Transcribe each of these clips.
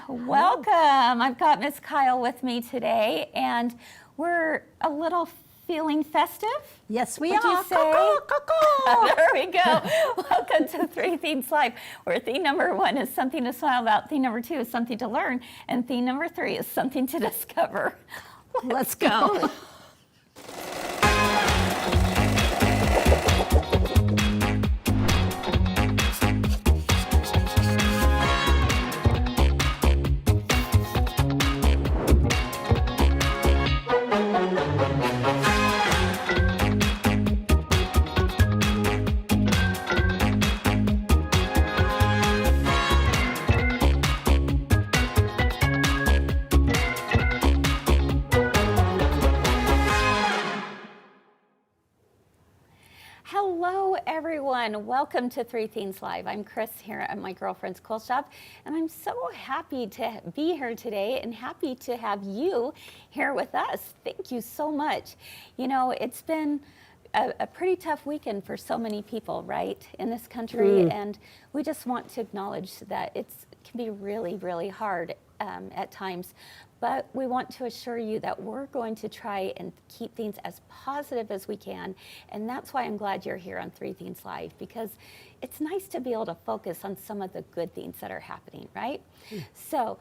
Welcome. I've got Miss Kyle with me today, and we're a little feeling festive. Yes, we Would are. you say? There we go. Welcome to Three Themes Live, where theme number 1 is something to smile about, theme number 2 is something to learn, and theme number 3 is something to discover. Let's go. Hello, everyone. Welcome to Three Themes Live. I'm Kris here at my girlfriend's quilt shop, and I'm so happy to be here today and happy to have you here with us. Thank you so much. You know, it's been a pretty tough weekend for so many people, right, in this country, and we just want to acknowledge that it can be really, really hard at times. But we want to assure you that we're going to try and keep things as positive as we can. And that's why I'm glad you're here on Three Themes Live, because it's nice to be able to focus on some of the good things that are happening, right? So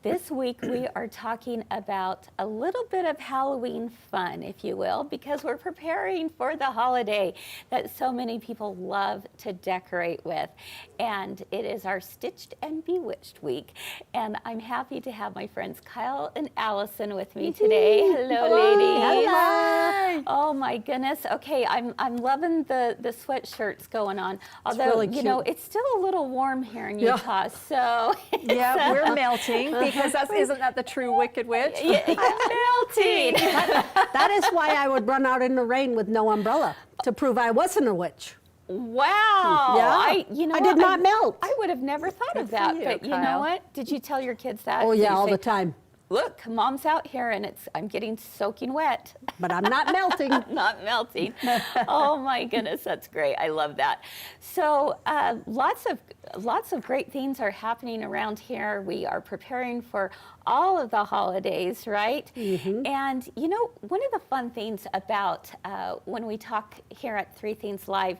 this week we are talking about a little bit of Halloween fun, if you will, because we're preparing for the holiday that so many people love to decorate with. And it is our Stitched and Bewitched week. And I'm happy to have my friends Kyle and Allison with me today. Hello, ladies. Hello. Oh my goodness. Okay, I'm loving the sweatshirts going on. Although, really you cute. know, it's still a little warm here in Utah, so. Yeah, we're melting because isn't that the true Wicked Witch? Yeah, melting. That is why I would run out in the rain with no umbrella, to prove I wasn't a witch. Wow. Yeah. I did not melt. I would have never thought of for that, you, but you know Kyle. what? Did you tell your kids that? Oh Did yeah, you all say, the time. Look, Mom's out here and I'm getting soaking wet. But I'm not melting. Not melting. Oh my goodness, that's great. I love that. So lots of great things are happening around here. We are preparing for all of the holidays, right? And you know, one of the fun things about when we talk here at Three Themes Live,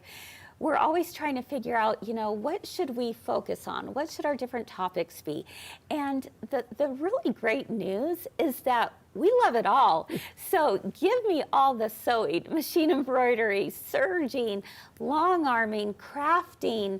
we're always trying to figure out, you know, what should we focus on? What should our different topics be? And the really great news is that we love it all. So give me all the sewing, machine embroidery, serging, long arming, crafting,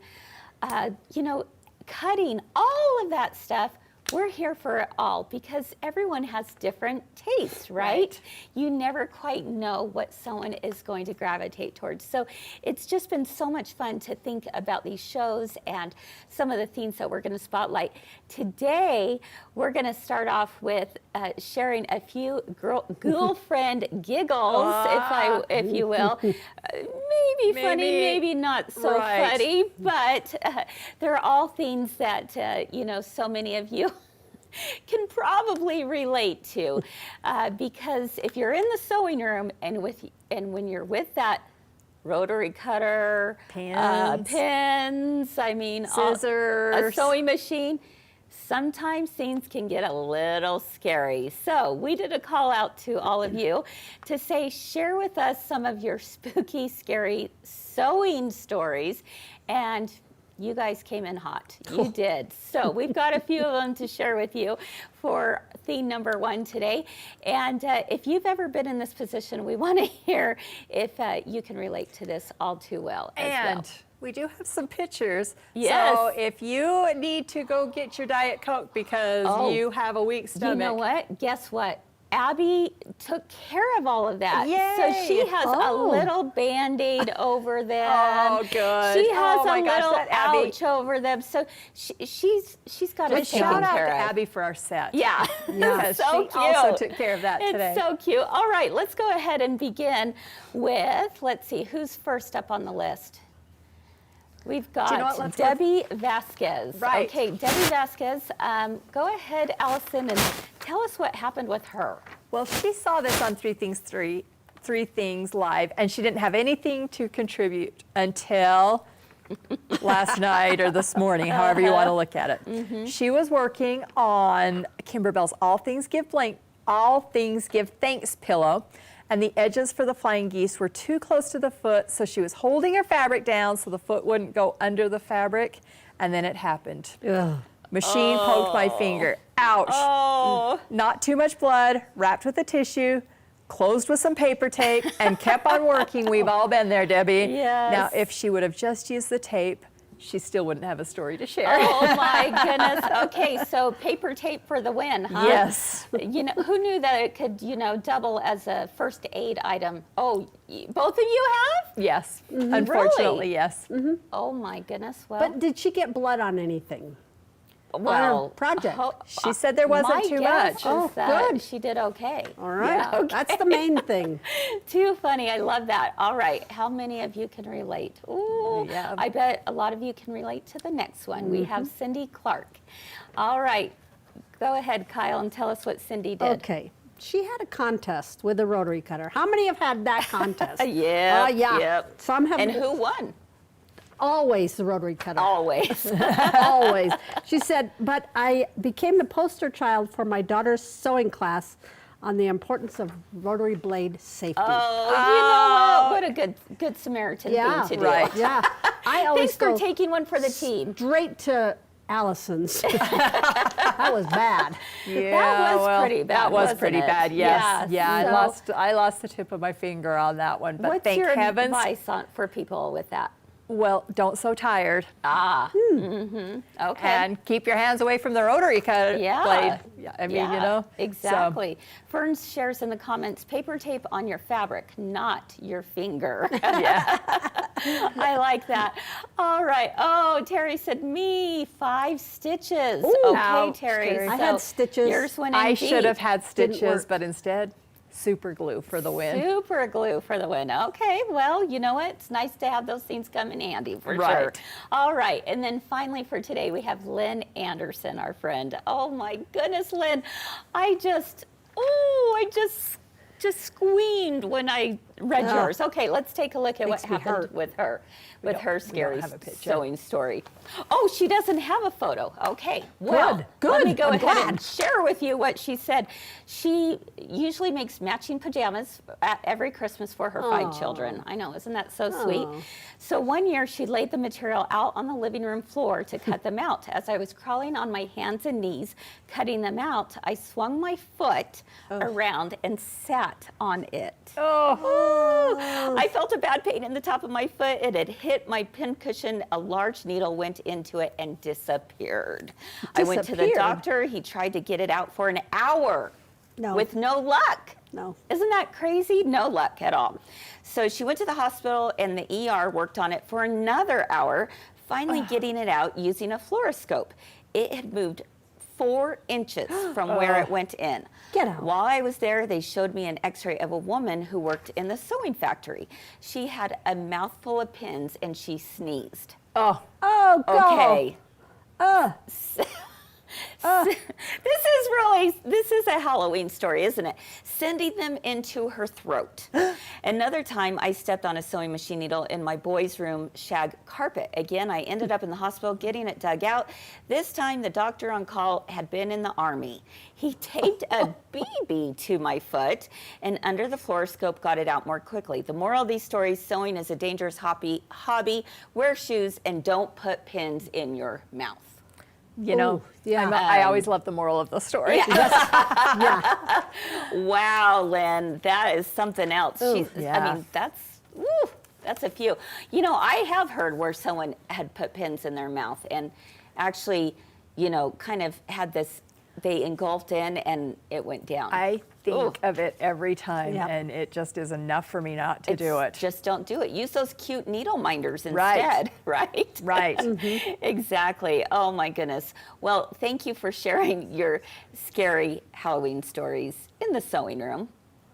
you know, cutting, all of that stuff. We're here for it all because everyone has different tastes, right? You never quite know what someone is going to gravitate towards. So it's just been so much fun to think about these shows and some of the themes that we're going to spotlight. Today, we're going to start off with sharing a few Ghoul-friend Giggles, if you will. Maybe funny, maybe not so funny, but they're all things that, you know, so many of you can probably relate to, because if you're in the sewing room and when you're with that rotary cutter, pins, I mean, scissors, a sewing machine, sometimes things can get a little scary. So we did a call out to all of you to say, share with us some of your spooky, scary sewing stories, and you guys came in hot. You did. So we've got a few of them to share with you for theme number 1 today. And if you've ever been in this position, we want to hear if you can relate to this all too well as well. We do have some pictures. Yes. So if you need to go get your Diet Coke because you have a weak stomach. You know what? Guess what? Abby took care of all of that. Yay. So she has a little Band-Aid over them. Oh, good. She has Oh, my a gosh, little that Abby. ouch over them. So she's got it taken Shout out care to of. Abby for our set. Yeah. Because So she cute. also took care of that today. It's so cute. All right, let's go ahead and begin with, let's see, who's first up on the list? We've got Debbie Vasquez. Right. Okay, Debbie Vasquez, go ahead, Allison, and tell us what happened with her. Well, she saw this on Three Things Live, and she didn't have anything to contribute until last night or this morning, however you want to look at it. She was working on Kimberbell's All Things Give Thanks pillow, and the edges for the flying geese were too close to the foot, so she was holding her fabric down so the foot wouldn't go under the fabric, and then it happened. Ugh. Machine poked my finger. Ouch. Oh. Not too much blood, wrapped with a tissue, closed with some paper tape, and kept on working. We've all been there, Debbie. Yes. Now, if she would have just used the tape, she still wouldn't have a story to share. Oh my goodness. Okay, so paper tape for the win, huh? Yes. You know, who knew that it could, double as a first aid item? Oh, both of you have? Yes. Unfortunately, Really? yes. Oh my goodness. Well, But did she get blood on anything? well, project? She said there wasn't my too guess much. is Oh, that good. she did okay. All right. Yeah, okay. That's the main thing. Too funny. I love that. All right. How many of you can relate? Ooh, Yeah. I bet a lot of you can relate to the next one. We have Cindy Clark. All right. Go ahead, Kyle, and tell us what Cindy did. Okay. She had a contest with a rotary cutter. How many have had that contest? Yeah. Yeah. Yep. Some have. And who won? Always the rotary cutter. Always. Always. She said, but I became the poster child for my daughter's sewing class on the importance of rotary blade safety. Oh, you know what? What a good Samaritan yeah. thing to do. Right. Yeah. I always Thanks for go taking one for the team. straight to Allison's. That was bad. Yeah, was pretty bad, That was wasn't pretty it? bad. Yes. Yeah, Yeah, so- I lost the tip of my finger on that one. But What's thank your heavens. advice for people with that? Well, don't sew tired. Ah. Okay. And keep your hands away from the rotary blade. Yeah, I mean, so- Exactly. Fern shares in the comments, paper tape on your fabric, not your finger. yeah. I like that. All right. Oh, Terry said, me, 5 stitches. Ooh. Okay, Ouch, Terry. Terry. I had stitches. Yours went I in should have deep. had Didn't stitches, work. but instead, super glue for the win. Super glue for the win. Okay, well, you know what? It's nice to have those things come in handy for sure. Right. All right, and then finally for today, we have Lynn Anderson, our friend. Oh my goodness, Lynn. I just screamed when I read Oh. yours. Okay, let's take a look at what Makes me happened hurt. with her, with her scary have a picture. sewing story. Oh, she doesn't have a photo. Okay, well, Good, let me good. go I'm ahead and glad. share with you what she said. She usually makes matching pajamas every Christmas for her 5 children. I know, isn't that so sweet? Aw. So one year she laid the material out on the living room floor to cut them out. As I was crawling on my hands and knees, cutting them out, I swung my foot around and sat on it. Oh. I felt a bad pain in the top of my foot. It had hit my pincushion. A large needle went into it and disappeared. I went to the Disappeared? doctor. He tried to get it out for an hour No. with no luck. No. Isn't that crazy? No luck at all. So she went to the hospital and the ER worked on it for another hour, finally getting it out using a fluoroscope. It had moved 4 inches from where it went in. Get out. While I was there, they showed me an x-ray of a woman who worked in the sewing factory. She had a mouthful of pins and she sneezed. Oh. Oh, go. Okay. Uh, This is a Halloween story, isn't it? Sending them into her throat. Another time I stepped on a sewing machine needle in my boys' room shag carpet. Again, I ended up in the hospital getting it dug out. This time the doctor on call had been in the Army. He taped a BB to my foot and under the fluoroscope got it out more quickly. The moral of these stories, sewing is a dangerous hobby. Wear shoes and don't put pins in your mouth. You know, Ooh, yeah. I always love the moral of the story. Yeah. Wow, Lynn, that is something else. Ooh, yeah. I mean, that's a few. You know, I have heard where someone had put pins in their mouth and actually, kind of had this, they engulfed in and it went down. I think of it every time, Yep. and it just is enough for me not to do it. Just don't do it. Use those cute needle minders Right. instead, right? Right. Exactly. Oh my goodness. Well, thank you for sharing your scary Halloween stories in the sewing room.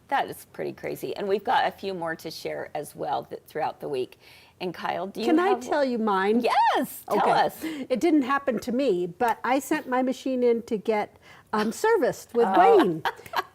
That is pretty crazy. And we've got a few more to share as well throughout the week. And Kyle, do you Can I have tell you mine? Yes, tell us. It didn't happen to me, but I sent my machine in to get serviced with Wayne.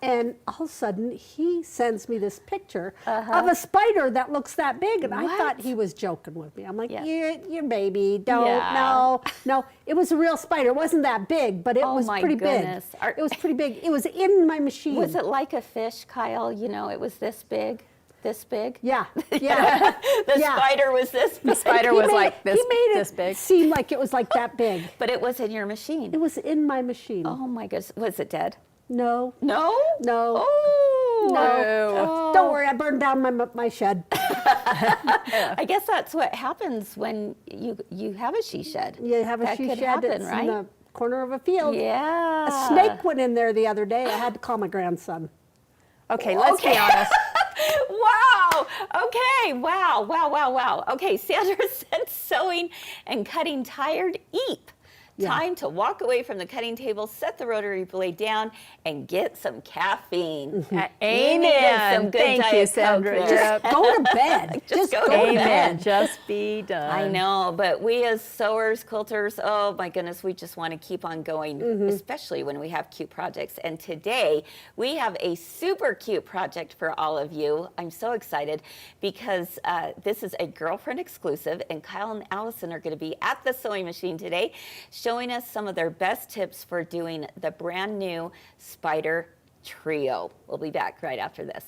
And all of a sudden, he sends me this picture of a spider that looks that big. And I thought he was joking with me. I'm like, you're baby, don't, no. It was a real spider. It wasn't that big, but it was pretty big. It was pretty big. It was in my machine. Was it like a fish, Kyle? You know, it was this big? This big? Yeah. The spider was this big. The spider was like this, he made this big. It seem like it was like that big. But it was in your machine. It was in my machine. Oh my goodness. Was it dead? No. No? No. Oh. No. Don't worry, I burned down my shed. I guess that's what happens when you have a she shed. You have a that she could shed happen, that's right? in the corner of a field. Yeah. A snake went in there the other day. I had to call my grandson. Okay, let's be honest. Wow. Okay. Wow. Okay, Sandra said sewing and cutting tired, eep. Time to walk away from the cutting table, set the rotary blade down, and get some caffeine. Amen. Some good Thank you, Diet Sandra. Coke. Just go to bed. Just go to Amen. bed. Just be done. I know, but we as sewers, quilters, oh my goodness, we just want to keep on going, especially when we have cute projects. And today we have a super cute project for all of you. I'm so excited because this is a girlfriend exclusive, and Kyle and Allison are going to be at the sewing machine today, showing us some of their best tips for doing the brand new spider trio. We'll be back right after this.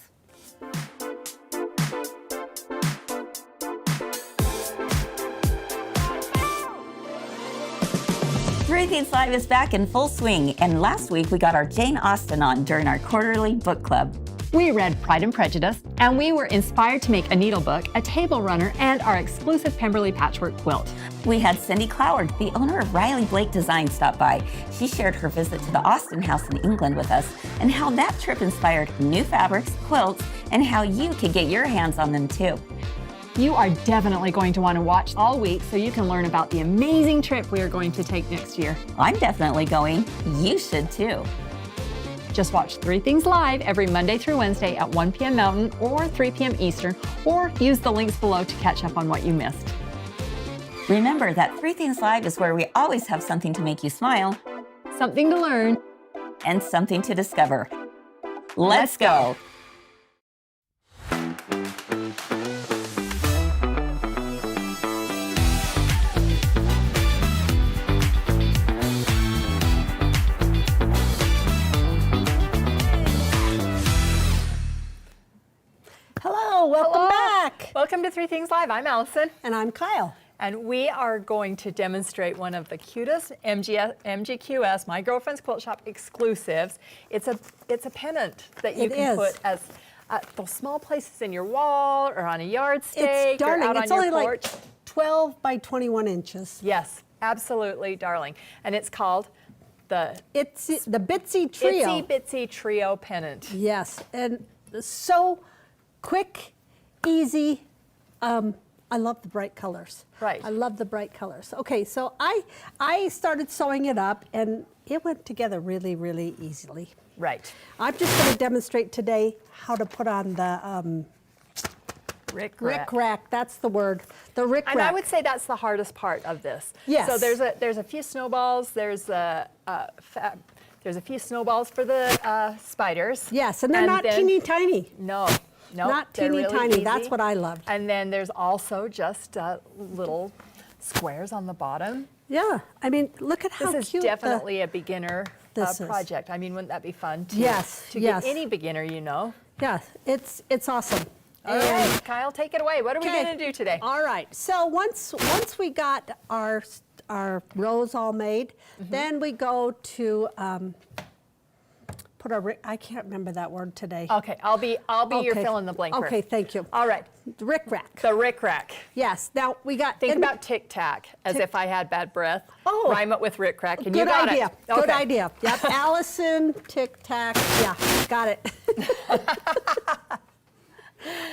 Three Things Live is back in full swing, and last week we got our Jane Austen on during our quarterly book club. We read Pride and Prejudice, and we were inspired to make a needle book, a table runner, and our exclusive Pemberley patchwork quilt. We had Cindy Cloward, the owner of Riley Blake Design, stop by. She shared her visit to the Austen House in England with us and how that trip inspired new fabrics, quilts, and how you could get your hands on them too. You are definitely going to want to watch all week so you can learn about the amazing trip we are going to take next year. I'm definitely going. You should too. Just watch Three Things Live every Monday through Wednesday at 1 p.m. Mountain or 3 p.m. Eastern, or use the links below to catch up on what you missed. Remember that Three Things Live is where we always have something to make you smile Something to learn. and something to discover. Let's go. Hello, welcome back. Welcome to Three Things Live. I'm Allison. And I'm Kyle. And we are going to demonstrate one of the cutest MGQS, My Girlfriend's Quilt Shop exclusives. It's a pennant that you can put as those small places in your wall or on a yardstake It's darling. or out It's on only your porch. like 12 by 21 inches. Yes, absolutely, darling. And it's called the It's the Bitsy Trio. Itsy Bitsy Trio Pennant. Yes, and so quick, easy. I love the bright colors. Right. I love the bright colors. Okay, so I started sewing it up, and it went together really, really easily. Right. I'm just going to demonstrate today how to put on the Rick rack. That's the word. The rick And rack. I would say that's the hardest part of this. Yes. So there's a few snowballs. There's a few snowballs for the spiders. Yes, and they're not then- teeny tiny. No, Not they're teeny really tiny. easy. That's what I loved. And then there's also just little squares on the bottom. Yeah, I mean, look at how This is cute. definitely a beginner This is. project. I mean, wouldn't that be fun? To, Yes, To yes. get any beginner, you know. Yeah, it's awesome. All right, Kyle, take it away. What are we Okay. going to do today? All right. So once we got our rows all made, then we go to put our I can't remember that word today. Okay, I'll be your Okay. fill in the blank. Okay, thank you. All right, The rick rack. the Rick Rack. Yes. Now we got. Think and- about Tic Tac as if I had bad breath. Oh. Rhyme it with Rick Rack, and Good you got idea. it. Good Okay. idea. Yep. Allison, Tic Tac. Yeah, got it.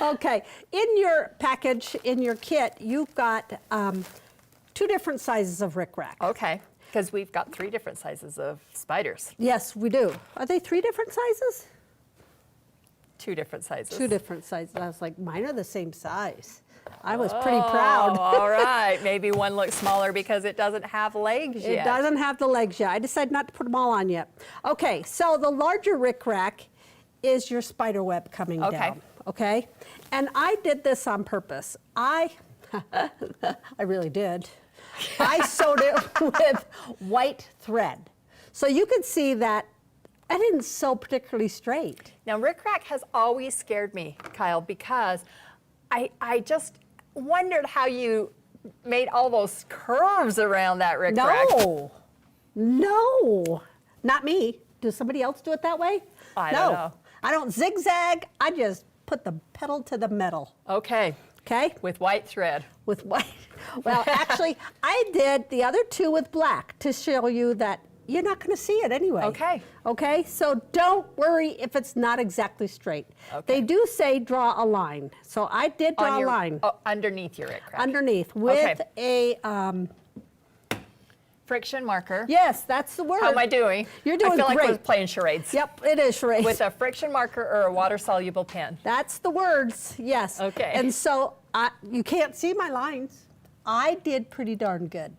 Okay. In your package, in your kit, you've got 2 different sizes of rick rack. Okay, because we've got 3 different sizes of spiders. Yes, we do. Are they 3 different sizes? 2 different sizes. 2 different sizes. I was like, mine are the same size. I was pretty proud. All right, maybe one looks smaller because it doesn't have legs yet. It doesn't have the legs yet. I decided not to put them all on yet. Okay, so the larger rickrack is your spider web coming down. Okay, and I did this on purpose. I really did. I sewed it with white thread. So you can see that I didn't sew particularly straight. Now, rickrack has always scared me, Kyle, because I just wondered how you made all those curves around that rickrack. No, not me. Does somebody else do it that way? I don't know. I don't zigzag. I just put the pedal to the metal. Okay. Okay? With white thread. With white. Well, actually, I did the other two with black to show you that you're not going to see it anyway. Okay. Okay? So don't worry if it's not exactly straight. Okay. They do say draw a line. So I did draw a line. Oh, underneath your rickrack. Underneath with a... friction marker. yes, that's the word. How am I doing? You're doing I feel like great. we're playing charades. Yep, it is charades. With a friction marker or a water-soluble pen. That's the words, yes. Okay. And so you can't see my lines. I did pretty darn good,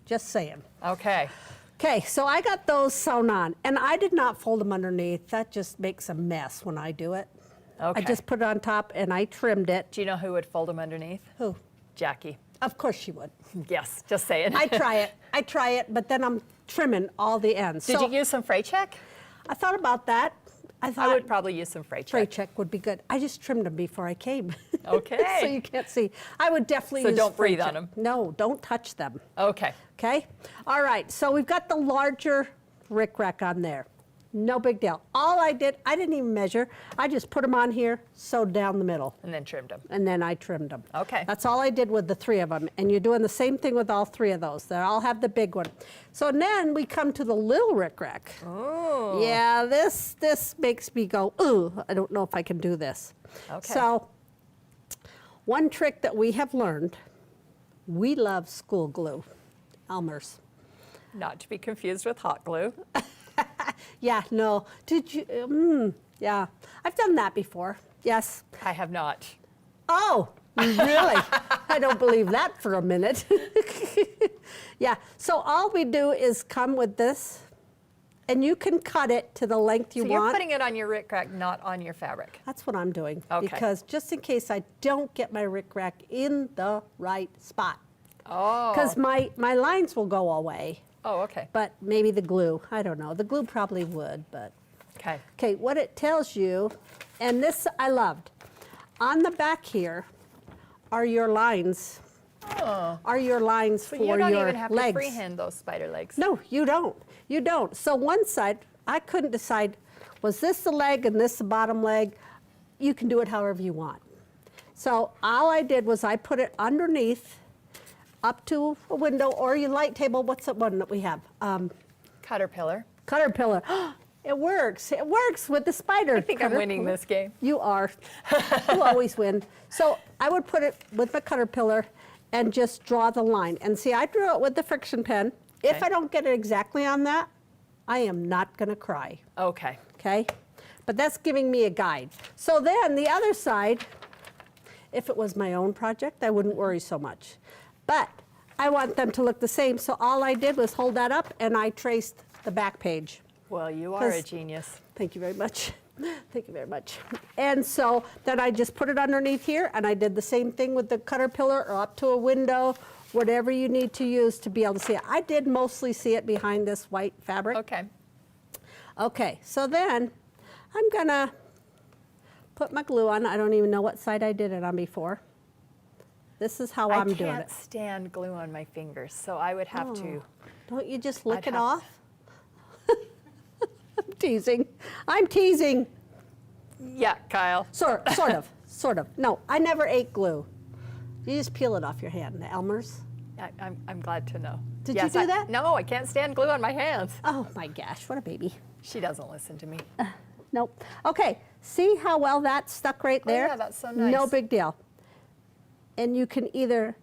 just saying. Okay. Okay, so I got those sewn on, and I did not fold them underneath. That just makes a mess when I do it. Okay. I just put it on top, and I trimmed it. Do you know who would fold them underneath? Who? Jackie. Of course she would. Yes, just saying. I try it, but then I'm trimming all the ends. Did so you use some fray check? I thought about that. I thought I would probably use some fray check. fray check would be good. I just trimmed them before I came. Okay. So you can't see. I would definitely So use don't fray breathe on check. them. No, don't touch them. Okay. Okay? All right, so we've got the larger rickrack on there. No big deal. All I didn't even measure. I just put them on here, sewed down the middle, And then trimmed them. and then I trimmed them. Okay. That's all I did with the three of them. And you're doing the same thing with all three of those. They all have the big one. So then we come to the little rickrack. Oh. Yeah, this makes me go, ooh, I don't know if I can do this. Okay. So one trick that we have learned, we love school glue, Elmer's. Not to be confused with hot glue. Yeah, no. Did you? Yeah, I've done that before. Yes. I have not. Oh, really? I don't believe that for a minute. Yeah, so all we do is come with this, and you can cut it to the length you So want. you're putting it on your rickrack, not on your fabric. That's what I'm doing. Okay. Because just in case I don't get my rickrack in the right spot. Oh. Because my lines will go away. Oh, okay. But maybe the glue, I don't know. The glue probably would, but. Okay. Okay, what it tells you, and this I loved. On the back here are your lines. Oh. Are your lines So for you don't your even have legs. to freehand those spider legs. No, you don't. You don't. So one side, I couldn't decide, was this the leg and this the bottom leg? You can do it however you want. So all I did was I put it underneath up to a window or your light table. What's the one that we have? Caterpillar. Caterpillar. It works. It works with the spider. I think I'm winning this game. You are. You always win. So I would put it with the caterpillar and just draw the line. And see, I drew it with the friction pen. If Okay. I don't get it exactly on that, I am not going to cry. Okay. Okay? But that's giving me a guide. So then the other side, if it was my own project, I wouldn't worry so much. But I want them to look the same, so all I did was hold that up and I traced the back page. Well, you are a 'Cause- genius. Thank you very much. Thank you very much. And so then I just put it underneath here, and I did the same thing with the caterpillar or up to a window, whatever you need to use to be able to see it. I did mostly see it behind this white fabric. Okay. Okay, so then I'm gonna put my glue on. I don't even know what side I did it on before. This is how I'm I doing can't it. stand glue on my fingers, so I would have to. Don't you just lick I'd it have- off? I'm teasing. I'm teasing. Yeah, Kyle. Sort of. No, I never ate glue. You just peel it off your hand, the Elmer's. I'm glad to know. Did Yes, you do that? No, I can't stand glue on my hands. Oh my gosh, what a baby. She doesn't listen to me. Nope. Okay, see how well that stuck right there? yeah, that's so nice. No big deal. And you can either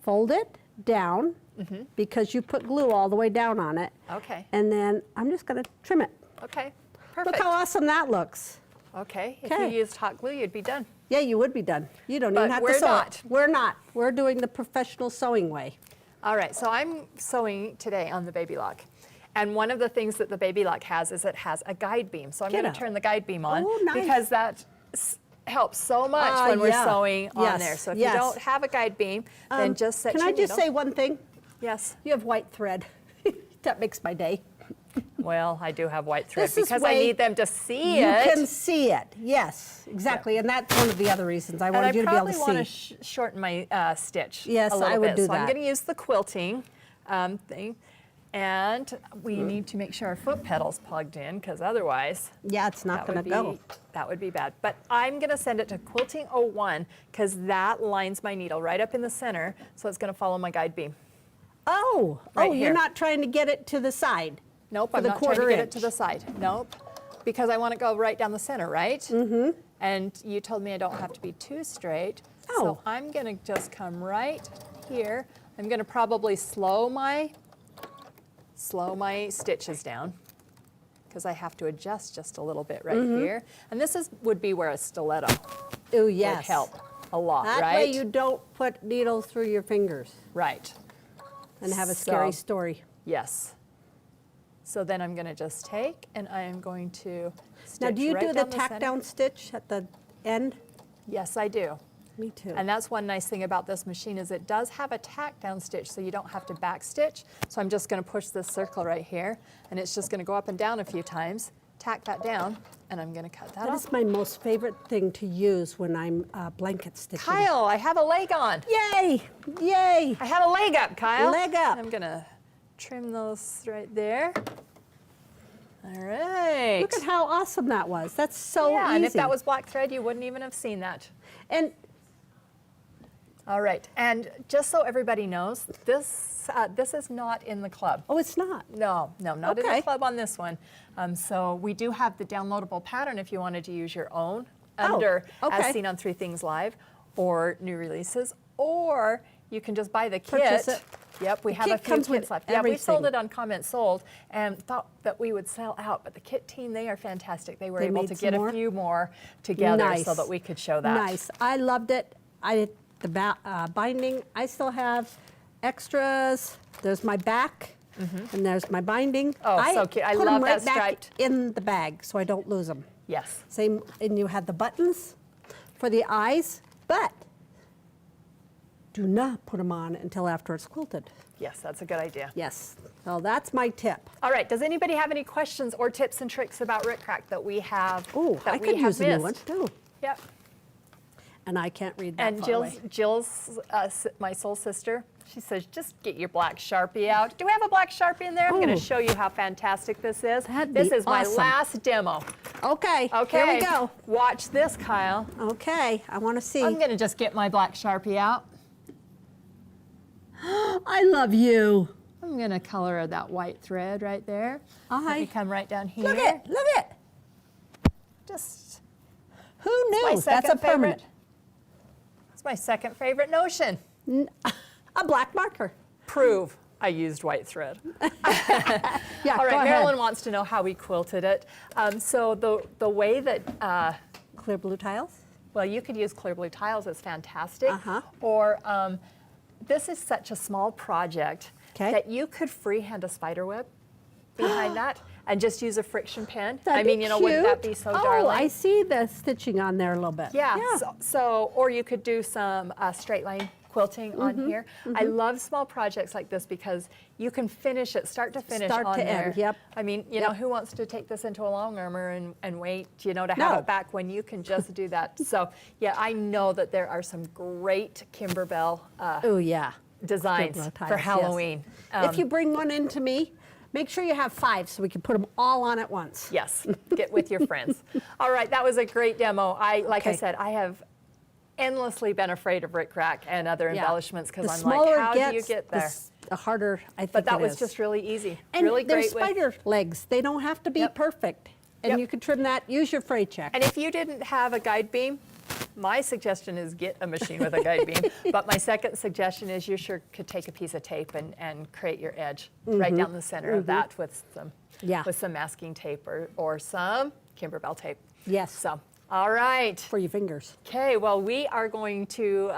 fold it down because you put glue all the way down on it. Okay. And then I'm just gonna trim it. Okay. Look Perfect. how awesome that looks. Okay. If Okay. you used hot glue, you'd be done. Yeah, you would be done. You don't even But have we're to sew not. it. We're not. We're doing the professional sewing way. All right, so I'm sewing today on the Baby Lock. And one of the things that the Baby Lock has is it has a guide beam. So I'm Get going out. to turn the guide beam on Oh, nice. because that helps so much when we're yeah. sewing on Yes, there. So if yes. you don't have a guide beam, then just set Can your I just needle. say one thing? Yes. You have white thread. That makes my day. Well, I do have white thread This is because I way need them to see You it. can see it. Yes, exactly. And that's one of the other reasons I And I wanted you to be able probably to want see. to shorten my stitch Yes, a little I would bit. do so I'm that. going to use the quilting thing. And we need to make sure our foot pedal's plugged in because otherwise Yeah, it's not going to go. that would be bad. But I'm going to send it to Quilting 01 because that lines my needle right up in the center. So it's going to follow my guide beam. Oh, Right you're here. not trying to get it to the side. Nope, For I'm the not trying to quarter get it to inch. the side. Nope, because I want to go right down the center, right? Mm-hmm. And you told me I don't have to be too straight. Oh. So I'm going to just come right here. I'm going to probably slow my stitches down because I have to adjust just a little bit right here. And this would be where a stiletto Oh, would yes. help a lot, That right? way you don't put needles through your fingers Right. and have a scary So- story. Yes. So then I'm going to just take and I am going to stitch Now, do you right do the down tack center. down stitch at the end? Yes, I do. Me too. And that's one nice thing about this machine is it does have a tack down stitch so you don't have to back stitch. So I'm just going to push this circle right here and it's just going to go up and down a few times, tack that down, and I'm going to cut that That off. is my most favorite thing to use when I'm blanket stitching. Kyle, I have a leg on. Yay! Yay! I have a leg up, Kyle. Leg up. I'm going to trim those right there. All right. Look at how awesome that was. That's so yeah, easy. and if that was black thread, you wouldn't even have seen that. And All right, and just so everybody knows, this is not in the club. oh, it's not. No, not in Okay. the club on this one. So we do have the downloadable pattern if you wanted to use your own under okay. As Seen on Three Things Live or new releases, or you can just buy the kit. Purchase it. Yep, we The have a kit few comes with kits left. Yeah, we sold everything. it on Comment Sold and thought that we would sell out, but the kit team, they are fantastic. They were They able made to some get more? a few more together Nice. so that we could show that. Nice. I loved it. I did the binding. I still have extras. There's my back, and there's my binding. Oh, so cute. I put 'em love right that back striped. in the bag so I don't lose them. Yes. Same, and you had the buttons for the eyes, but do not put them on until after it's quilted. Yes, that's a good idea. Yes. So that's my tip. All right, does anybody have any questions or tips and tricks about Rick Crack that we have Oh, that I we could have use a new one missed? too. Yep. And I can't read that And far away. Jill's my soul sister, she says, just get your black Sharpie out. Do we have a black Sharpie in there? I'm going Ooh. to show you how fantastic this is. That'd This be is my awesome. last demo. Okay. Okay. Here we go. Watch this, Kyle. Okay. I want to see. I'm going to just get my black Sharpie out. I love you. I'm going to color that white thread right there. Let me come right down here. Look it. Look it. Just Who my knew? That's a second permanent. favorite. It's my second favorite notion. A black marker. Prove I used white thread. Yeah. All go right, ahead. Marilyn wants to know how we quilted it. So the way that, Clear blue tiles. well, you could use clear blue tiles, it's fantastic. Uh-huh. Or this is such a small project 'Kay. that you could freehand a spider web behind that and just use a friction pen. That'd I mean, be you know, wouldn't that cute. be so Oh, darling? I see the stitching on there a little bit. Yeah. So or you could do some straight line quilting Mm-hmm, on here. I love small projects like this because you can finish it start to finish Start on to there. end, yep. I mean, you know, who wants to take this into a long armor and wait, you know, to have No. it back when you can just do that. So yeah, I know that there are some great Kimberbell Oh, yeah. designs Clear blue for tiles, yes. Halloween. If you bring one in to me, make sure you have 5 so we can put them all on at once. Yes, get with your friends. All right, that was a great demo. Like I Okay. said, I have endlessly been afraid of Rick Rack and other Yeah. embellishments because The I'm like, smaller how it gets, do you get there? the harder I think But that it was is. just really easy. And really they're great with- spider legs. They don't have to be Yep. perfect. And Yep. you can trim that. Use your fray check. And if you didn't have a guide beam, my suggestion is get a machine with a guide beam. But my second suggestion is you sure could take a piece of tape and create your edge right down the center of that with some Yeah. with some masking tape or some Kimberbell tape. Yes. So All right. For your fingers. Okay, well, we are going to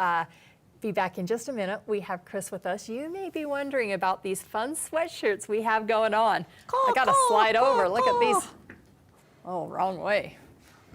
be back in just a minute. We have Kris with us. You may be wondering about these fun sweatshirts we have going on. I got to slide over. Look at these. Oh, wrong way.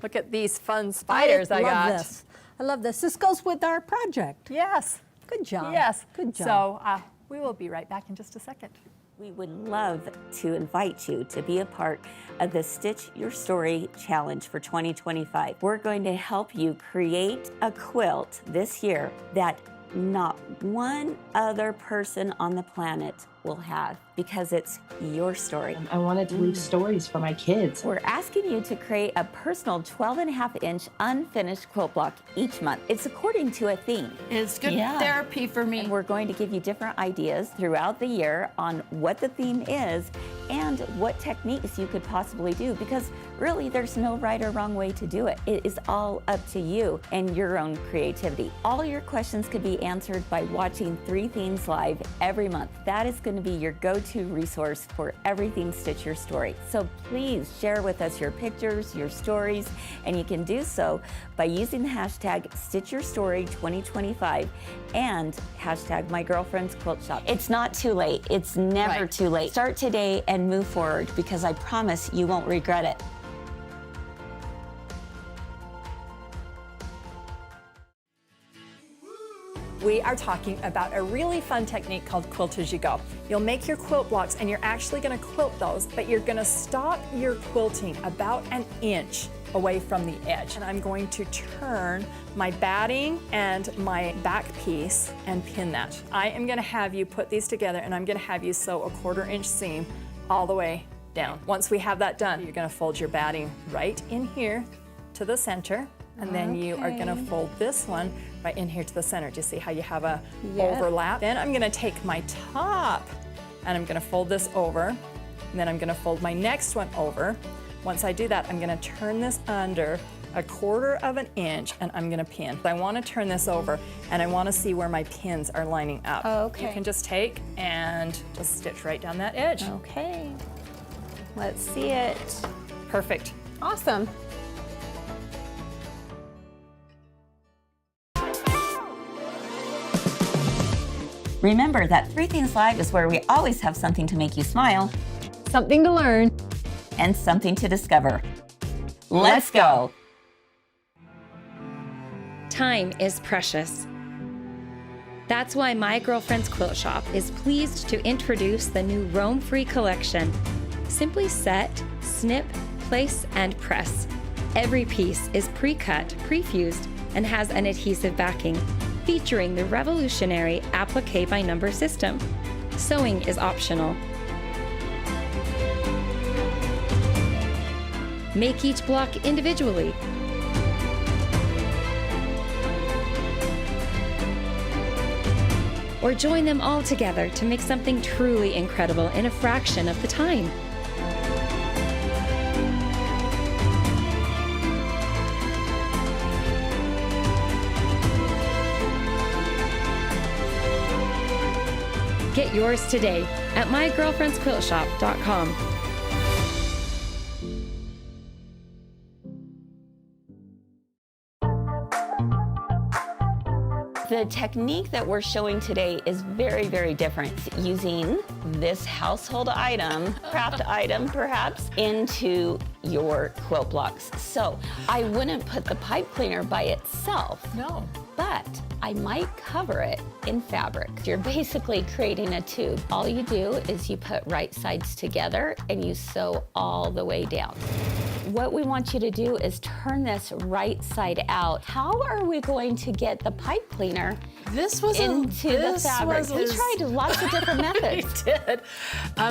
Look at these fun spiders I got. I love this. I love this. This goes with our project. Yes. Good job. Yes. Good job. So we will be right back in just a second. We would love to invite you to be a part of the Stitch Your Story Challenge for 2025. We're going to help you create a quilt this year that not one other person on the planet will have, because it's your story. I wanted to leave stories for my kids. We're asking you to create a personal 12.5-inch unfinished quilt block each month. It's according to a theme. It's good therapy for me. And we're going to give you different ideas throughout the year on what the theme is and what techniques you could possibly do, because really there's no right or wrong way to do it. It is all up to you and your own creativity. All your questions could be answered by watching 3 Themes Live every month. That is going to be your go-to resource for everything Stitch Your Story. So please share with us your pictures, your stories, and you can do so by using the hashtag StitchYourStory2025 and hashtag MyGirlfriend'sQuiltShop. It's not too late. It's never too late. Start today and move forward, because I promise you won't regret it. We are talking about a really fun technique called Quilt as you go. You'll make your quilt blocks and you're actually going to quilt those, but you're going to stop your quilting about 1 inch away from the edge. And I'm going to turn my batting and my back piece and pin that. I am going to have you put these together, and I'm going to have you sew a 1/4 inch seam all the way down. Once we have that done, you're going to fold your batting right in here to the center. And then you are going to fold this one right in here to the center. Do you see how you have a overlap? Then I'm going to take my top and I'm going to fold this over. And then I'm going to fold my next one over. Once I do that, I'm going to turn this under a 1/4 inch and I'm going to pin. I want to turn this over and I want to see where my pins are lining up. Okay. You can just take and just stitch right down that edge. Okay. Let's see it. Perfect. Awesome. Remember that 3 Themes Live is where we always have something to make you smile Something to learn. and something to discover. Let's go. Time is precious. That's why My Girlfriend's Quilt Shop is pleased to introduce the new Roam-Free collection. Simply set, snip, place, and press. Every piece is pre-cut, pre-fused, and has an adhesive backing, featuring the revolutionary applique by number system. Sewing is optional. Make each block individually. Or join them all together to make something truly incredible in a fraction of the time. Get yours today at mygirlfriendsquiltshop.com. The technique that we're showing today is very, very different, using this household item, craft item perhaps, into your quilt blocks. So I wouldn't put the pipe cleaner by itself. No. But I might cover it in fabric. You're basically creating a tube. All you do is you put right sides together and you sew all the way down. What we want you to do is turn this right side out. How are we going to get the pipe cleaner into the fabric? We tried lots of different methods. We did,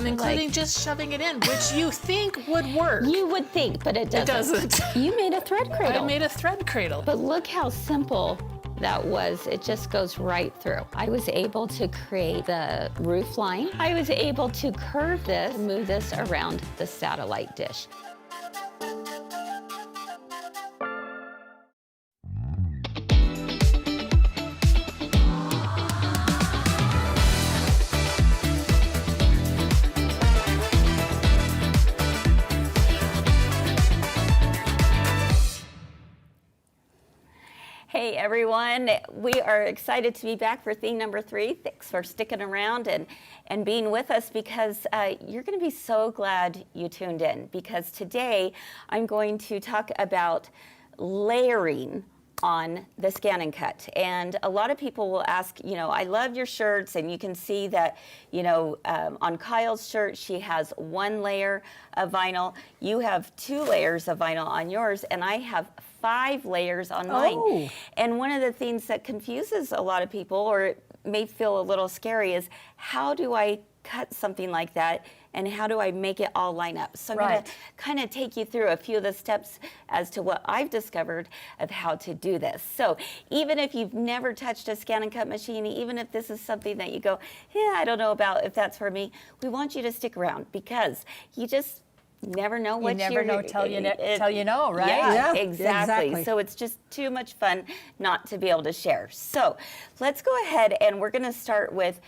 including just shoving it in, which you think would work. You would think, but it doesn't. It doesn't. You made a thread cradle. I made a thread cradle. But look how simple that was. It just goes right through. I was able to create the roof line. I was able to curve this, move this around the satellite dish. Hey everyone, we are excited to be back for theme number 3. Thanks for sticking around and being with us, because you're going to be so glad you tuned in, because today I'm going to talk about layering on the ScanNCut. And a lot of people will ask, I love your shirts, and you can see that, on Kyle's shirt, she has 1 layer of vinyl. You have 2 layers of vinyl on yours, and I have 5 layers on mine. Oh. And one of the things that confuses a lot of people, or it may feel a little scary, is how do I cut something like that, and how do I make it all line up? So I'm going to kind of take you through a few of the steps as to what I've discovered of how to do this. So even if you've never touched a ScanNCut machine, even if this is something that you go, yeah, I don't know about if that's for me, we want you to stick around, because you just never know what you never know till you know, right? Yeah, Yeah, exactly. exactly. So it's just too much fun not to be able to share. So let's go ahead, and we're going to start with,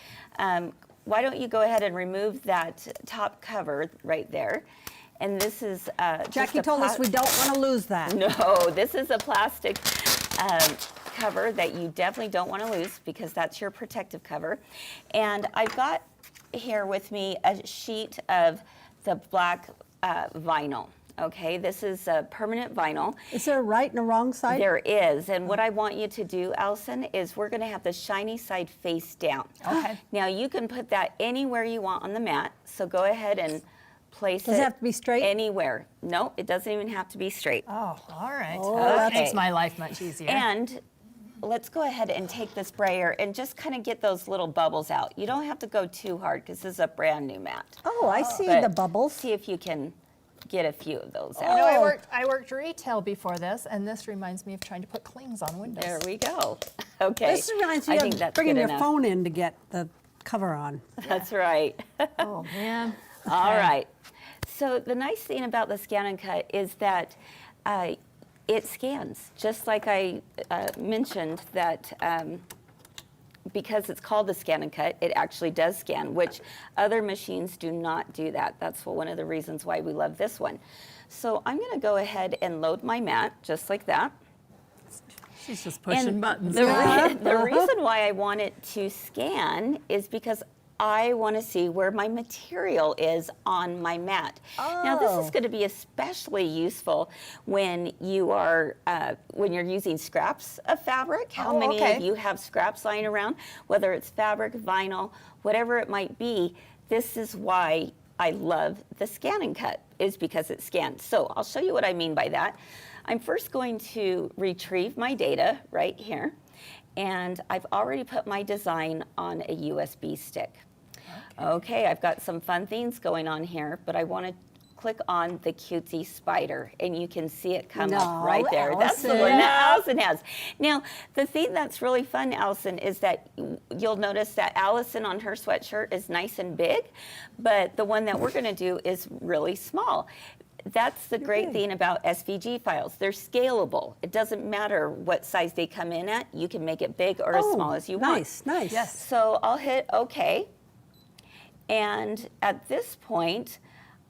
why don't you go ahead and remove that top cover right there. And this is Jackie told us we don't want to lose that. No, this is a plastic cover that you definitely don't want to lose, because that's your protective cover. And I've got here with me a sheet of the black vinyl. Okay, this is a permanent vinyl. Is there a right and a wrong side? There is, and what I want you to do, Allison, is we're going to have the shiny side face down. Okay. Now you can put that anywhere you want on the mat, so go ahead and place Does it have to be straight? Anywhere. No, it doesn't even have to be straight. Oh, all right. Oh, That okay. makes my life much easier. And let's go ahead and take the sprayer and just kind of get those little bubbles out. You don't have to go too hard, because this is a brand new mat. Oh, I see But the bubbles. See if you can get a few of those You out. know, Oh. I worked retail before this, and this reminds me of trying to put clings on windows. There we go. Okay. This reminds I me think of that's bringing good your enough. phone in to get the cover on. That's right. Oh, man. All right. So the nice thing about the ScanNCut is that it scans, just like I mentioned that because it's called the ScanNCut, it actually does scan, which other machines do not do that. That's one of the reasons why we love this one. So I'm going to go ahead and load my mat just like that. She's just pushing buttons. The reason why I want it to scan is because I want to see where my material is on my mat. Now this is going to be especially useful when you are when you're using scraps of fabric. How many of you have scraps lying around? Whether it's fabric, vinyl, whatever it might be, this is why I love the ScanNCut, is because it scans. So I'll show you what I mean by that. I'm first going to retrieve my data right here, and I've already put my design on a USB stick. Okay, I've got some fun things going on here, but I want to click on the cutesy spider, and you can see it come up right there. That's the one that Allison has. Now, the thing that's really fun, Allison, is that you'll notice that Allison on her sweatshirt is nice and big, but the one that we're going to do is really small. That's the great thing about SVG files. They're scalable. It doesn't matter what size they come in at. You can make it big or as small as you want. Nice, nice. Yes. So I'll hit OK. And at this point,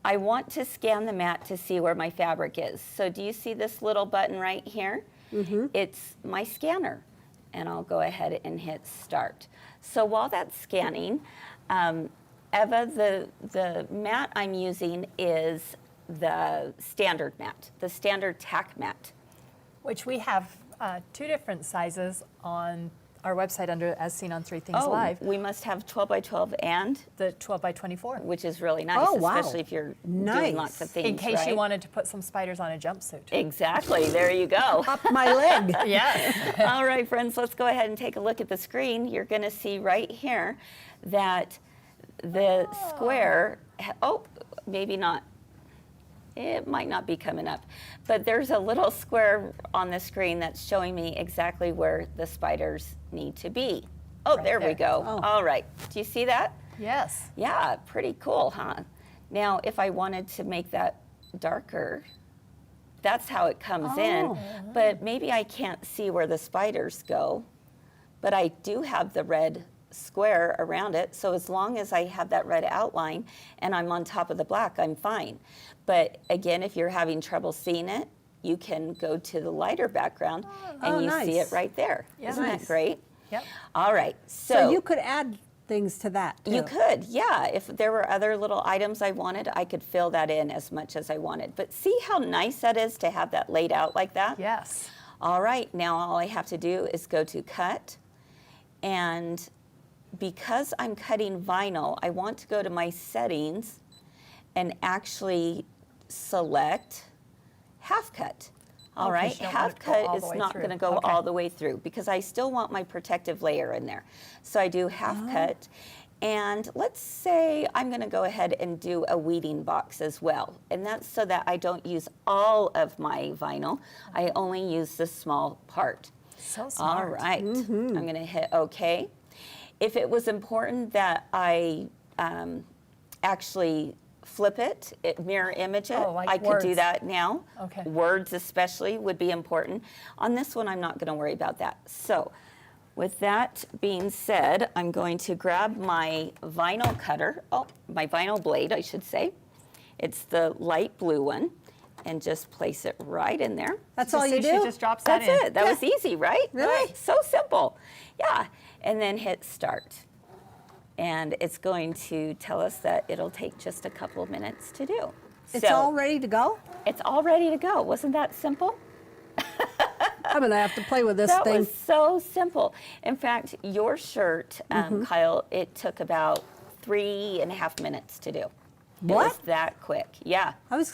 I want to scan the mat to see where my fabric is. So do you see this little button right here? Mm-hmm. It's my scanner. And I'll go ahead and hit start. So while that's scanning, Eva, the mat I'm using is the standard mat, the standard tack mat. Which we have 2 different sizes on our website under As Seen on 3 Things Live. We must have 12 by 12 and, The 12 by 24. which is really nice, Oh, wow. especially if you're doing Nice. lots of things, In case you right? wanted to put some spiders on a jumpsuit. Exactly, there you go. Up my leg. Yes. All right, friends, let's go ahead and take a look at the screen. You're going to see right here that the square, maybe not. It might not be coming up, but there's a little square on the screen that's showing me exactly where the spiders need to be. Oh, Right there we there. go. Oh. All right, do you see that? Yes. Yeah, pretty cool, huh? Now, if I wanted to make that darker, that's how it comes in, but maybe I can't see where the spiders go, but I do have the red square around it, so as long as I have that red outline and I'm on top of the black, I'm fine. But again, if you're having trouble seeing it, you can go to the lighter background and you see it right there. Isn't that great? Yep. All right. So you could add things to that, too. You could, yeah. If there were other little items I wanted, I could fill that in as much as I wanted. But see how nice that is to have that laid out like that? Yes. All right, now all I have to do is go to cut, and because I'm cutting vinyl, I want to go to my settings and actually select half cut. All Okay, right, so you don't half want it to go all cut the is way not through. going to go Okay. all the way through because I still want my protective layer in there. So I do half cut, and let's say I'm going to go ahead and do a weeding box as well, and that's so that I don't use all of my vinyl. I only use the small part. So smart. All right, I'm going to hit OK. If it was important that I actually flip it, mirror image it, Oh, like I could do words. that now. Okay. Words especially would be important. On this one, I'm not going to worry about that. So with that being said, I'm going to grab my vinyl cutter, my vinyl blade, I should say. It's the light blue one, and just place it right in there. That's all you She do? just drops that That's in. it. That was easy, right? Really? Right. So simple. Yeah. And then hit start. And it's going to tell us that it'll take just a couple of minutes to do. It's all ready to go? It's all ready to go. Wasn't that simple? I'm going to have to play with this That thing. was so simple. In fact, your shirt, Kyle, it took about 3.5 minutes to do. It was What? that quick. Yeah. I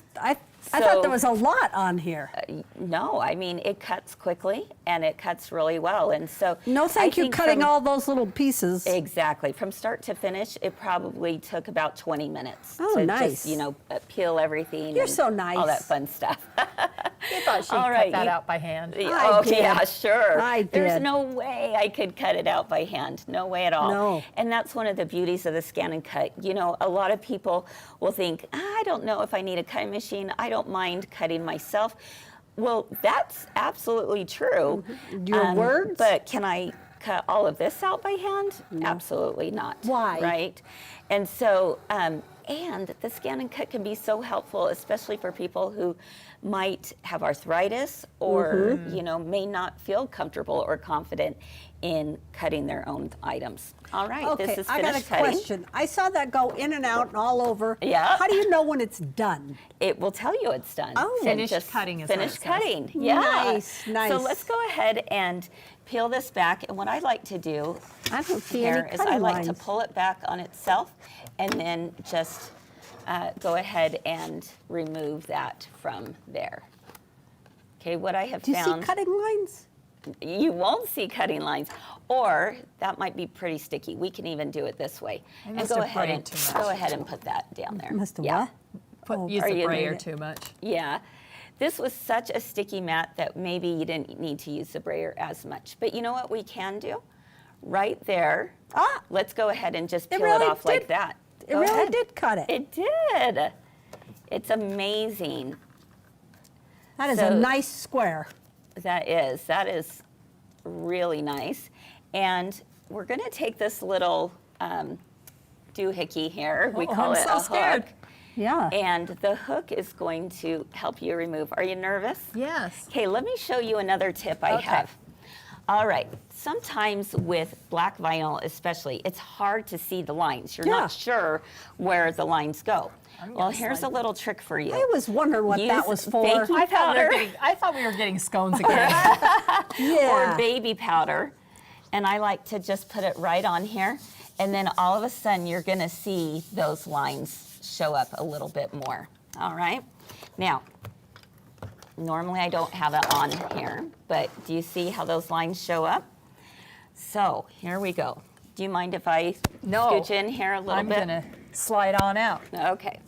thought So- there was a lot on here. No, I mean, it cuts quickly and it cuts really well. And so No, I thank you, think cutting from- all those little pieces. Exactly. From start to finish, it probably took about 20 minutes Oh, to nice. just, peel everything. You're and so nice. All that fun stuff. You thought she'd All cut right, that you- out by hand. Oh, did. yeah, sure. I There's did. no way I could cut it out by hand. No way at all. No. And that's one of the beauties of the ScanNCut. A lot of people will think, I don't know if I need a cutting machine. I don't mind cutting myself. Well, that's absolutely true. Your words? But can I cut all of this out by hand? Absolutely not. Why? Right? And so, and the ScanNCut can be so helpful, especially for people who might have arthritis or, may not feel comfortable or confident in cutting their own items. All right, Okay, this is I finished got a cutting. question. I saw that go in and out and all over. Yeah. How do you know when it's done? It will tell you it's done. Oh. It Finished just- cutting is what it Finished says. cutting, yeah. Nice, nice. So let's go ahead and peel this back. And what I like to do I don't see here any is cutting I like lines. to pull it back on itself and then just go ahead and remove that from there. Okay, what I have Do you found, see cutting lines? you won't see cutting lines, or that might be pretty sticky. We can even do it this way. And must go have ahead sprayed and too much. go ahead and put that down there. Must have yeah. what? Use Are the you brayer doing too much. Yeah. This was such a sticky mat that maybe you didn't need to use the brayer as much. But you know what we can do? Right there. Ah! Let's go ahead and just It peel really it off like did- that. It Go really ahead. did cut it. It did. It's amazing. That is so- a nice square. That is really nice. And we're going to take this little doohickey here. We call I'm it so a scared. hook. Yeah. And the hook is going to help you remove. Are you nervous? Yes. Okay, let me show you another tip I Okay. have. All right, sometimes with black vinyl especially, it's hard to see the lines. You're Yeah. not sure where the lines go. I'm Well, gonna here's a slide. little trick for you. I was wondering what that Use was for. baking I powder thought we were getting scones again. Yeah. or baby powder, and I like to just put it right on here, and then all of a sudden you're gonna see those lines show up a little bit more. All right, now, normally I don't have it on here, but do you see how those lines show up? So here we go. Do you mind if I No. scooch in here a little I'm bit? gonna slide on out. Okay,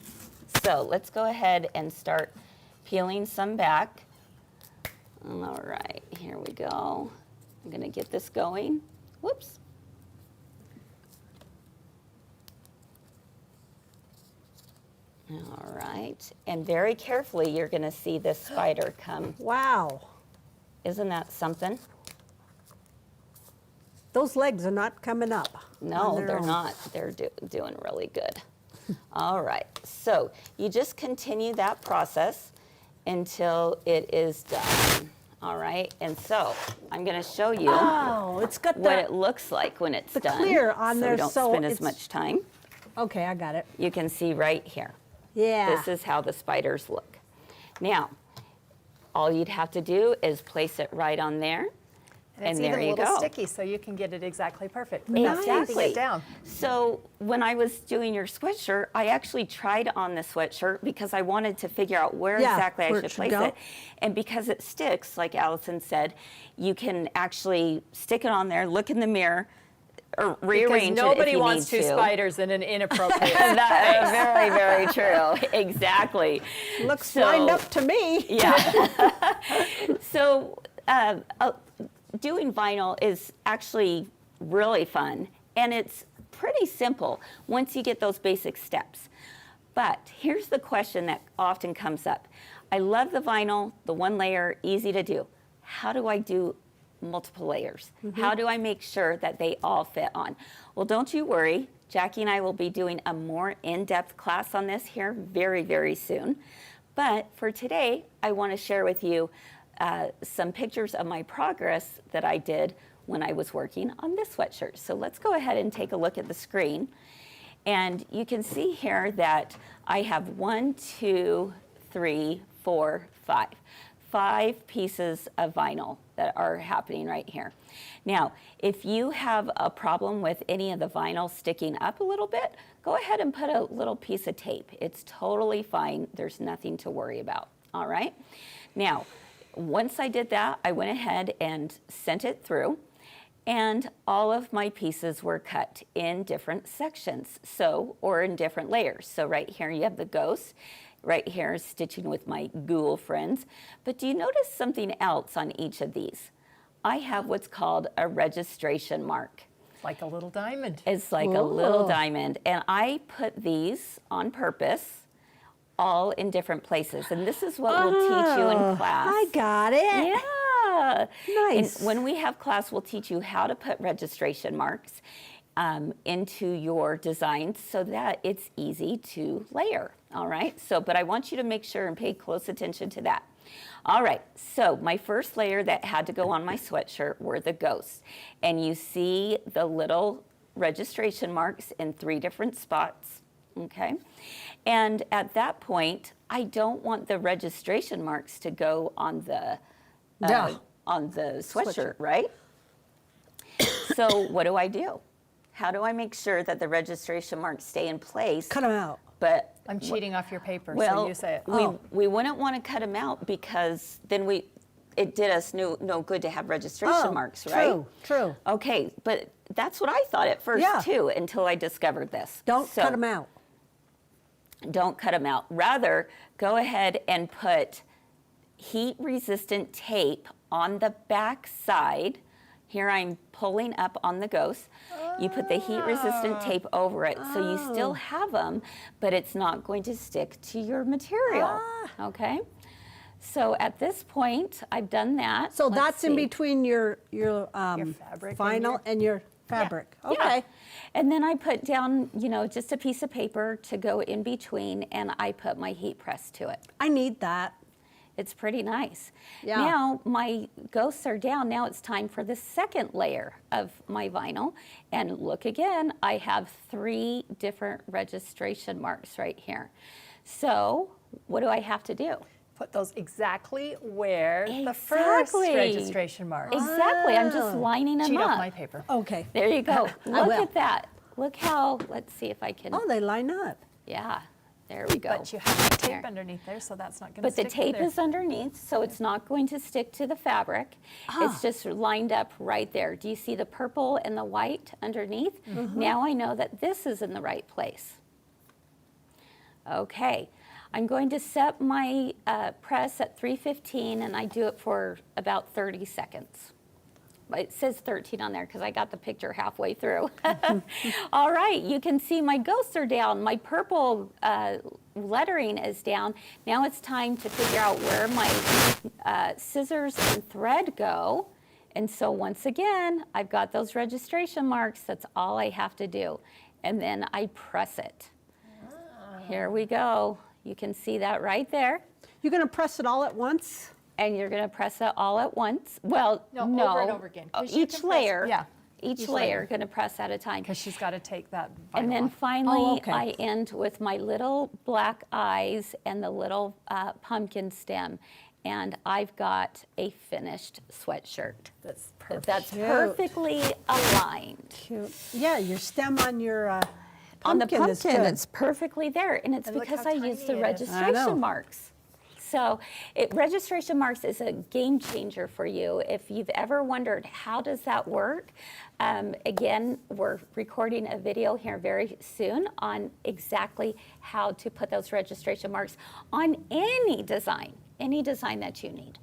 so let's go ahead and start peeling some back. All right, here we go. I'm gonna get this going. Whoops. All right, and very carefully you're gonna see this spider come. Wow. Isn't that something? Those legs are not coming up. No, on their they're own. not. They're doing really good. All right, so you just continue that process until it is done. All right, and so I'm going to show you it's got what it looks like when it's done. clear on so there, we don't so spend as it's- much time. Okay, I got it. You can see right here. Yeah. This is how the spiders look. Now, all you'd have to do is place it right on there. And it's there even a you little go. sticky, so you can get it exactly perfect without tapping Exactly. it down. So when I was doing your sweatshirt, I actually tried on the sweatshirt because I wanted to figure out where exactly I where should it should place go. it. And because it sticks, like Allison said, you can actually stick it on there, look in the mirror, or rearrange Because nobody it if you wants need two to. spiders in an inappropriate That is very, very true. Exactly. Looks So- lined up to me. Yeah. So doing vinyl is actually really fun, and it's pretty simple once you get those basic steps. But here's the question that often comes up. I love the vinyl, the one layer, easy to do. How do I do multiple layers? How do I make sure that they all fit on? Well, don't you worry. Jackie and I will be doing a more in-depth class on this here very, very soon. But for today, I want to share with you some pictures of my progress that I did when I was working on this sweatshirt. So let's go ahead and take a look at the screen. And you can see here that I have 1, 2, 3, 4, 5. 5 pieces of vinyl that are happening right here. Now, if you have a problem with any of the vinyl sticking up a little bit, go ahead and put a little piece of tape. It's totally fine. There's nothing to worry about. All right? Now, once I did that, I went ahead and sent it through, and all of my pieces were cut in different sections, or in different layers. So right here you have the ghost. Right here is stitching with my ghoul friends. But do you notice something else on each of these? I have what's called a registration mark. Like a little diamond. It's like a little diamond. And I put these on purpose, all in different places. And this is what we'll teach you in class. I got it. Yeah. Nice. And when we have class, we'll teach you how to put registration marks into your designs so that it's easy to layer. All right. So, but I want you to make sure and pay close attention to that. All right. So my first layer that had to go on my sweatshirt were the ghosts. And you see the little registration marks in 3 different spots. Okay. And at that point, I don't want the registration marks to go on the sweatshirt, right? So what do? How do I make sure that the registration marks stay in place? Cut them out. But I'm cheating off your paper, well, so you say it. we wouldn't want to cut them out because then it did us no good to have registration marks, right? True. Okay, but that's what I thought at first too, until I discovered this. Don't cut them out. Don't cut them out. Rather, go ahead and put heat-resistant tape on the back side. Here I'm pulling up on the ghost. You put the heat-resistant tape over it, so you still have them, but it's not going to stick to your material. Okay. So at this point, I've done that. So Let's that's in see. between your fabric vinyl and your fabric. Yeah. Okay. Yeah. And then I put down, just a piece of paper to go in between, and I put my heat press to it. I need that. It's pretty nice. Yeah. Now my ghosts are down. Now it's time for the second layer of my vinyl. And look again, I have 3 different registration marks right here. So what do I have to do? Put those exactly where the first Exactly. registration mark. Exactly, I'm just lining them Cheat up. off my paper. Okay. There you go. Look will. at that. Look how, let's see if I can, Oh, they line up. yeah, there we go. But you have the tape There. underneath there, so that's not going to But the stick tape either. is underneath, so it's not going to stick to the fabric. It's just lined up right there. Do you see the purple and the white underneath? Now I know that this is in the right place. Okay, I'm going to set my press at 315, and I do it for about 30 seconds. It says 13 on there because I got the picture halfway through. All right, you can see my ghosts are down. My purple lettering is down. Now it's time to figure out where my scissors and thread go. And so once again, I've got those registration marks. That's all I have to do. And then I press it. Here we go. You can see that right there. You're going to press it all at once? And you're going to press it all at once. Well, no. Over and over again. 'Cause you Each can press- layer. yeah. Each layer going to press at a time. Because she's got to take that And vinyl then off. finally, okay. I end with my little black eyes and the little pumpkin stem. And I've got a finished sweatshirt. That's perfect. That's Cute. perfectly aligned. Cute. Yeah, your stem on your On the pumpkin is pumpkin, good. it's perfectly there. And it's And look because how I use the tiny it is. I know. registration marks. So registration marks is a game changer for you. If you've ever wondered, how does that work? Again, we're recording a video here very soon on exactly how to put those registration marks on any design that you need.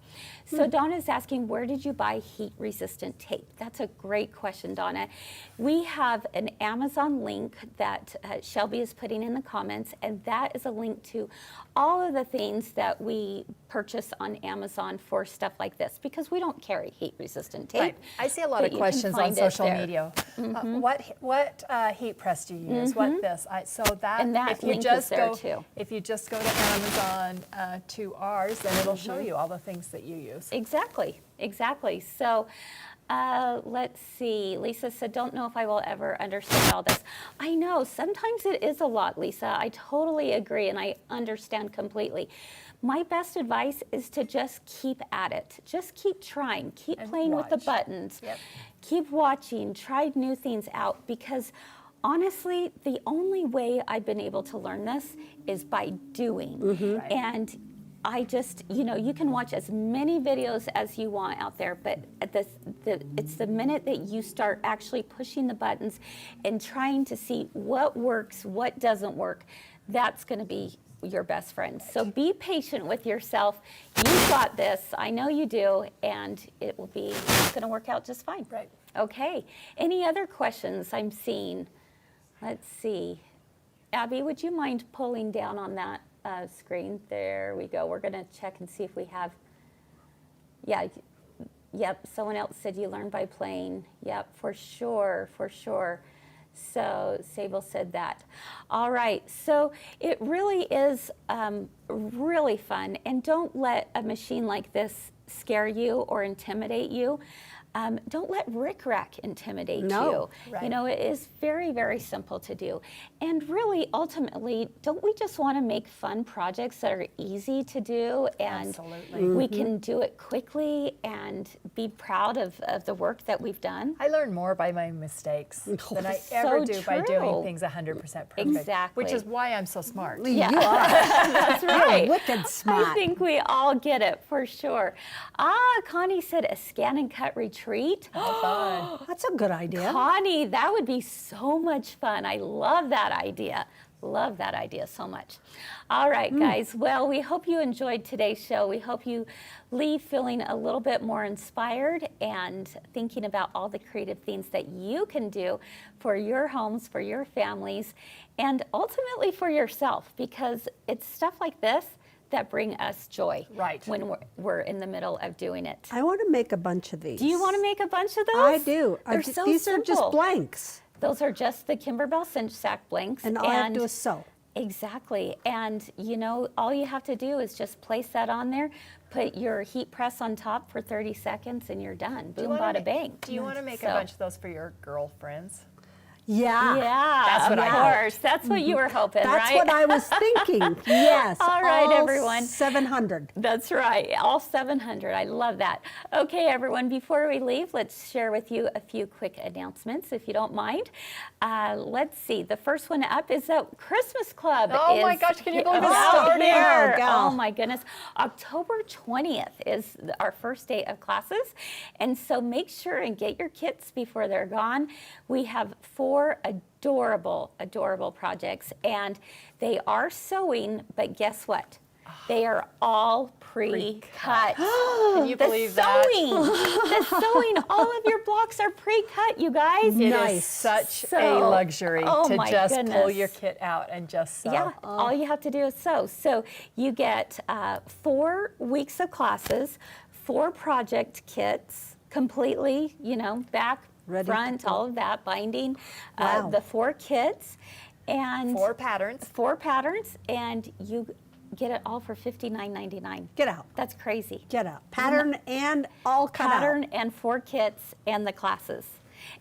So Donna's asking, where did you buy heat-resistant tape? That's a great question, Donna. We have an Amazon link that Shelby is putting in the comments, and that is a link to all of the things that we purchase on Amazon for stuff like this, because we don't carry heat-resistant tape. Right. I see a lot but of you can questions on find it social there. media. What heat press do you use? What this? So that, And that if you link is just there go, too. if you just go to Amazon to ours, then it'll show you all the things that you use. Exactly, exactly. So let's see. Lisa said, don't know if I will ever understand all this. I know, sometimes it is a lot, Lisa. I totally agree, and I understand completely. My best advice is to just keep at it. Just keep trying. Keep And playing with the watch. buttons. Yep. Keep watching. Try new things out, because honestly, the only way I've been able to learn this is by doing. Right. And I just, you can watch as many videos as you want out there, but it's the minute that you start actually pushing the buttons and trying to see what works, what doesn't work, that's going to be your best friend. So be patient with yourself. You've got this. I know you do, and it's going to work out just fine. Right. Okay. Any other questions I'm seeing? Let's see. Abby, would you mind pulling down on that screen? There we go. We're going to check and see if we have. Yeah. Yep. Someone else said you learn by playing. Yep. For sure. For sure. So Sable said that. All right. So it really is really fun. And don't let a machine like this scare you or intimidate you. Don't let rickrack intimidate you. Right. It is very, very simple to do. And really, ultimately, don't we just want to make fun projects that are easy to do, and Absolutely. we can do it quickly and be proud of the work that we've done? I learn more by my mistakes than I ever do by true. doing things 100% perfect. Exactly. Which is why I'm so smart. Yeah. You are. That's right. Wicked smart. I think we all get it for sure. Connie said a ScanNCut retreat. That's a good idea. Connie, that would be so much fun. I love that idea. Love that idea so much. All right, guys. Well, we hope you enjoyed today's show. We hope you leave feeling a little bit more inspired and thinking about all the creative things that you can do for your homes, for your families, and ultimately for yourself, because it's stuff like this that bring us joy. Right. When we're in the middle of doing it. I want to make a bunch of these. Do you want to make a bunch of those? I do. They're so These simple. are just blanks. Those are just the Kimberbell cinch sack blanks. And all I have to do is sew. Exactly. And all you have to do is just place that on there, put your heat press on top for 30 seconds, and you're done. Boom, bada, bang. Do you want to make So- a bunch of those for your girlfriends? Yeah. Yeah, That's what of I hope. course. That's what you were hoping, That's right? what I was thinking. Yes. All right, everyone. 700. That's right, all 700. I love that. Okay, everyone, before we leave, let's share with you a few quick announcements, if you don't mind. Let's see. The first one up is the Christmas Club. Oh my is gosh, can you believe it's out starting? here. Oh, gal. Oh my goodness. October 20th is our first day of classes. And so make sure and get your kits before they're gone. We have 4 adorable, adorable projects, and they are sewing, but guess what? They are all pre-cut. Can you The believe that? sewing, all of your blocks are pre-cut, you guys. It is Nice. such a So- luxury oh to my just pull goodness. your kit out and just sew. Yeah, all you have to do is sew. So you get 4 weeks of classes, 4 project kits, completely, back, Ready to front, go. all of that, binding, Wow. the 4 kits, and 4 patterns. 4 patterns, and get it all for $59.99. Get out. That's crazy. Get out. Pattern and all cut Pattern out. and 4 kits and the classes.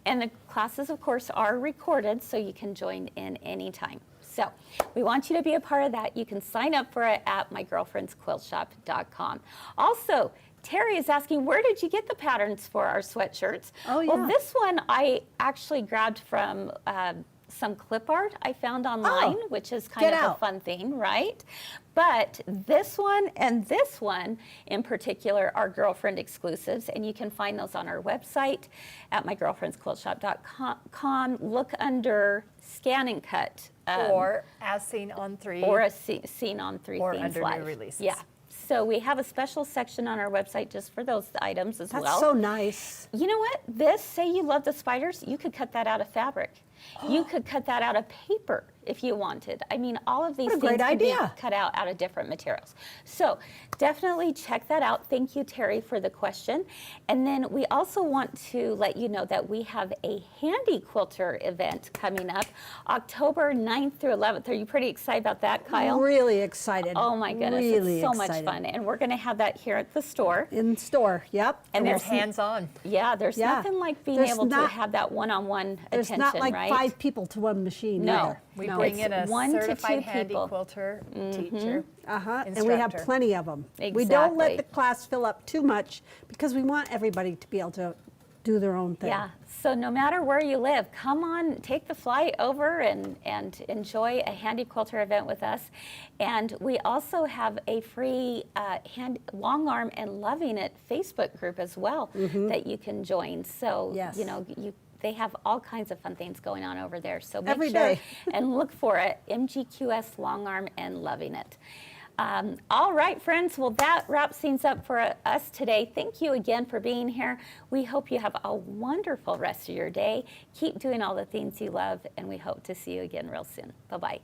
And the classes, of course, are recorded, so you can join in anytime. So we want you to be a part of that. You can sign up for it at mygirlfriendsquiltshop.com. Also, Terry is asking, where did you get the patterns for our sweatshirts? Oh, yeah. Well, this one I actually grabbed from some clip art I found online, which is kind of a fun thing, right? But this one and this one in particular are girlfriend exclusives, and you can find those on our website at mygirlfriendsquiltshop.com. Look under ScanNCut. Or as seen on 3. Or as seen on 3 or Themes under Live. new releases. Yeah. So we have a special section on our website just for those items as well. That's so nice. You know what? This, say you love the spiders, you could cut that out of fabric. You could cut that out of paper if you wanted. I mean, all of these things can be cut out of different materials. So definitely check that out. Thank you, Terry, for the question. And then we also want to let you know that we have a handy quilter event coming up October 9th through 11th. Are you pretty excited about that, Kyle? Really excited. Oh my goodness, really it's so excited. much fun. And we're going to have that here at the store. In store, yep. And there's hands-on. Yeah, there's nothing like being able to have that one-on-one There's attention, not like right? 5 people to one machine. No. either. We No. bring in a 1 to 2 certified handy people. quilter teacher. And we have instructor. plenty of them. We don't let Exactly. the class fill up too much because we want everybody to be able to do their own thing. Yeah, so no matter where you live, come on, take the flight over and enjoy a handy quilter event with us. And we also have a free long arm and loving it Facebook group as well that you can join. So, Yes. you know, they have all kinds of fun things going on over there. So make Every sure day. and look for it, MGQS Long Arm and Loving It. All right, friends. Well, that wraps things up for us today. Thank you again for being here. We hope you have a wonderful rest of your day. Keep doing all the things you love, and we hope to see you again real soon. Bye-bye.